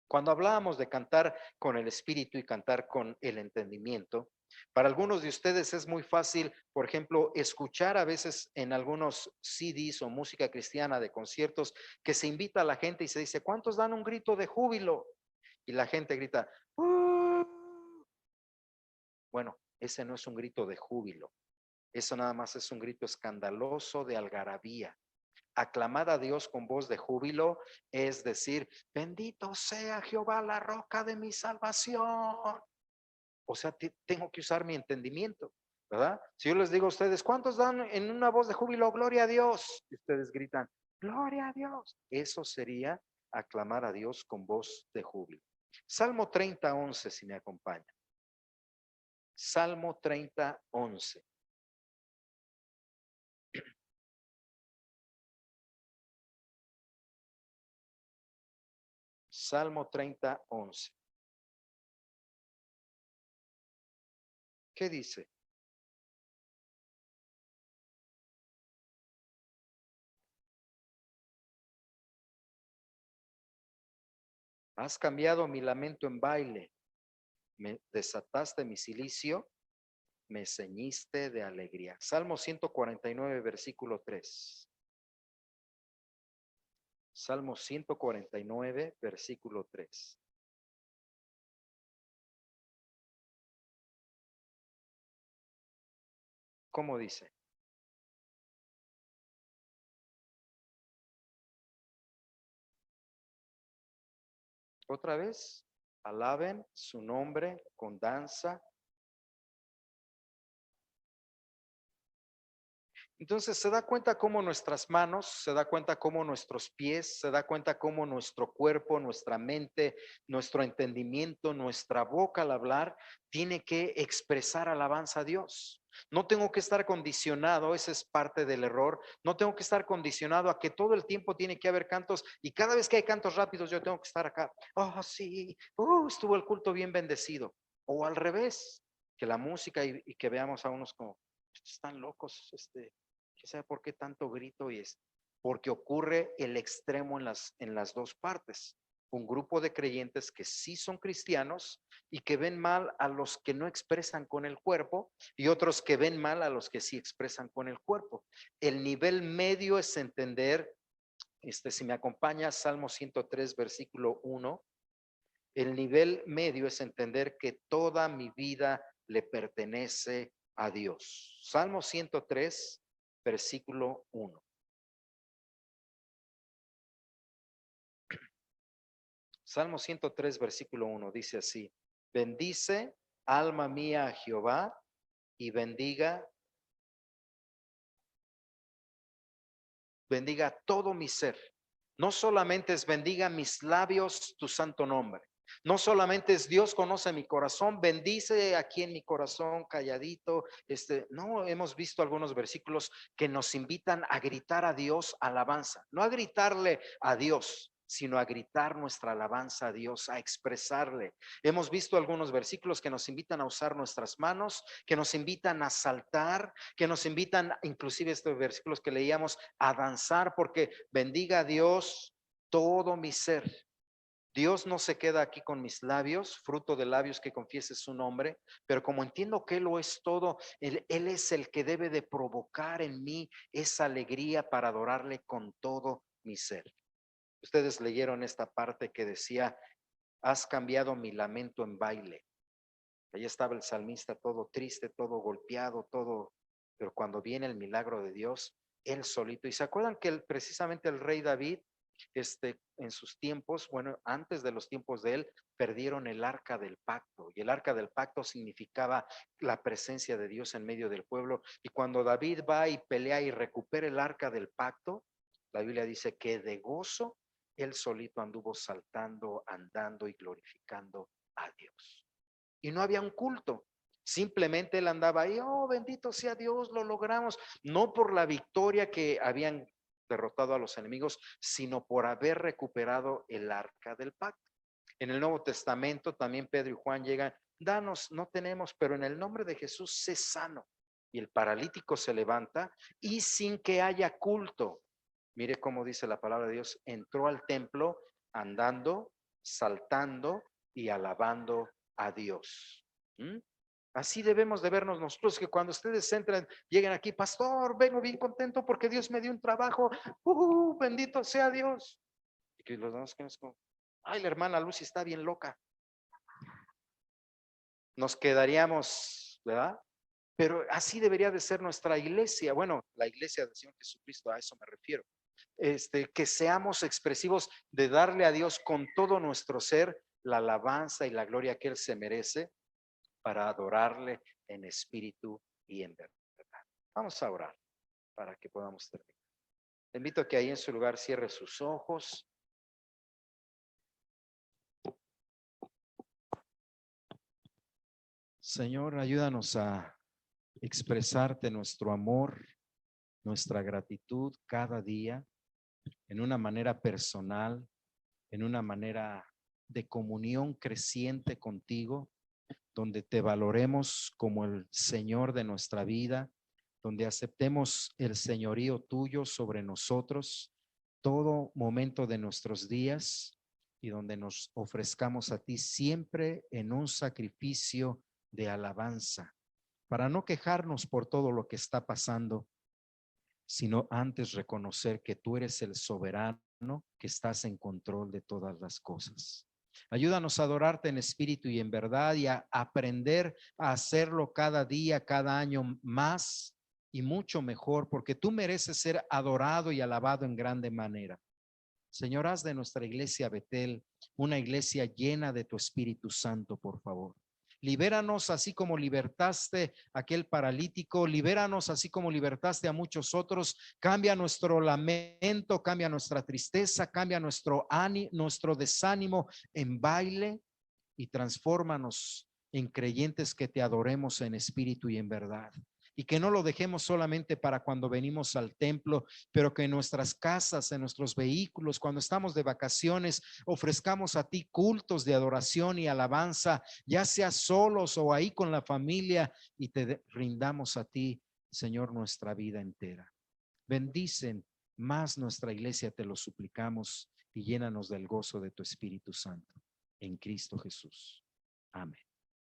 Speaker 1: Cuando hablábamos de cantar con el espíritu y cantar con el entendimiento, para algunos de ustedes es muy fácil, por ejemplo, escuchar a veces en algunos CDs o música cristiana de conciertos que se invita a la gente y se dice, ¿cuántos dan un grito de júbilo? Y la gente grita, ¡uh! Bueno, ese no es un grito de júbilo, eso nada más es un grito escandaloso de algarabía. Aclamar a Dios con voz de júbilo es decir, bendito sea Jehová, la roca de mi salvación. O sea, tengo que usar mi entendimiento, ¿verdad? Si yo les digo a ustedes, ¿cuántos dan en una voz de júbilo, gloria a Dios? Y ustedes gritan, gloria a Dios. Eso sería aclamar a Dios con voz de júbilo. Salmo 30:11, si me acompaña. Salmo 30:11. Salmo 30:11. ¿Qué dice? Has cambiado mi lamento en baile, me desataste mi cilicio, me ceñiste de alegría. Salmo 149, versículo 3. Salmo 149, versículo 3. ¿Cómo dice? Otra vez, alaben su nombre con danza. Entonces se da cuenta cómo nuestras manos, se da cuenta cómo nuestros pies, se da cuenta cómo nuestro cuerpo, nuestra mente, nuestro entendimiento, nuestra boca al hablar tiene que expresar alabanza a Dios. No tengo que estar condicionado, ese es parte del error. No tengo que estar condicionado a que todo el tiempo tiene que haber cantos y cada vez que hay cantos rápidos yo tengo que estar acá. Oh, sí, estuvo el culto bien bendecido. O al revés, que la música y que veamos a unos como, están locos, ¿qué sabe por qué tanto grito? Y es porque ocurre el extremo en las dos partes. Un grupo de creyentes que sí son cristianos y que ven mal a los que no expresan con el cuerpo y otros que ven mal a los que sí expresan con el cuerpo. El nivel medio es entender, si me acompaña, Salmo 103, versículo 1, el nivel medio es entender que toda mi vida le pertenece a Dios. Salmo 103, versículo 1. Salmo 103, versículo 1 dice así: bendice, alma mía, a Jehová, y bendiga todo mi ser. No solamente es bendiga mis labios tu santo nombre. No solamente es Dios conoce mi corazón, bendice aquí en mi corazón calladito. No, hemos visto algunos versículos que nos invitan a gritar a Dios alabanza, no a gritarle a Dios, sino a gritar nuestra alabanza a Dios, a expresarle. Hemos visto algunos versículos que nos invitan a usar nuestras manos, que nos invitan a saltar, que nos invitan, inclusive estos versículos que leíamos, a danzar, porque bendiga a Dios todo mi ser. Dios no se queda aquí con mis labios, fruto de labios que confiese su nombre, pero como entiendo que Él lo es todo, Él es el que debe de provocar en mí esa alegría para adorarle con todo mi ser. Ustedes leyeron esta parte que decía, has cambiado mi lamento en baile. Allí estaba el salmista todo triste, todo golpeado, todo, pero cuando viene el milagro de Dios, él solito. Y se acuerdan que precisamente el rey David, en sus tiempos, bueno, antes de los tiempos de él, perdieron el arca del pacto. Y el arca del pacto significaba la presencia de Dios en medio del pueblo. Y cuando David va y pelea y recupera el arca del pacto, la Biblia dice que de gozo él solito anduvo saltando, andando y glorificando a Dios. Y no había un culto. Simplemente él andaba ahí, oh, bendito sea Dios, lo logramos. No por la victoria que habían derrotado a los enemigos, sino por haber recuperado el arca del pacto. En el Nuevo Testamento también Pedro y Juan llegan, danos, no tenemos, pero en el nombre de Jesús sé sano. Y el paralítico se levanta y sin que haya culto. Mire cómo dice la palabra de Dios, entró al templo andando, saltando y alabando a Dios. ¿Mm? Así debemos de vernos nosotros, que cuando ustedes entran, lleguen aquí, pastor, vengo bien contento porque Dios me dio un trabajo, bendito sea Dios. Y que los demás que nos como, ay, la hermana Lucy está bien loca. Nos quedaríamos, ¿verdad? Pero así debería de ser nuestra iglesia. Bueno, la iglesia del Señor Jesucristo, a eso me refiero. Que seamos expresivos de darle a Dios con todo nuestro ser la alabanza y la gloria que Él se merece para adorarle en espíritu y en verdad. Vamos a orar para que podamos terminar. Te invito a que ahí en su lugar cierre sus ojos. Señor, ayúdanos a expresarte nuestro amor, nuestra gratitud cada día en una manera personal, en una manera de comunión creciente contigo, donde te valoremos como el Señor de nuestra vida, donde aceptemos el señorío tuyo sobre nosotros todo momento de nuestros días, y donde nos ofrezcamos a ti siempre en un sacrificio de alabanza, para no quejarnos por todo lo que está pasando, sino antes reconocer que tú eres el soberano, que estás en control de todas las cosas. Ayúdanos a adorarte en espíritu y en verdad y a aprender a hacerlo cada día, cada año más y mucho mejor, porque tú mereces ser adorado y alabado en grande manera. Señor, haz de nuestra iglesia Betel una iglesia llena de tu Espíritu Santo, por favor. Libéranos así como libertaste a aquel paralítico, libéranos así como libertaste a muchos otros. Cambia nuestro lamento, cambia nuestra tristeza, cambia nuestro desánimo en baile y transfórmanos en creyentes que te adoremos en espíritu y en verdad. Y que no lo dejemos solamente para cuando venimos al templo, pero que en nuestras casas, en nuestros vehículos, cuando estamos de vacaciones, ofrezcamos a ti cultos de adoración y alabanza, ya sea solos o ahí con la familia, y te rindamos a ti, Señor, nuestra vida entera. Bendicen más nuestra iglesia, te lo suplicamos, y llénanos del gozo de tu Espíritu Santo. En Cristo Jesús. Amén.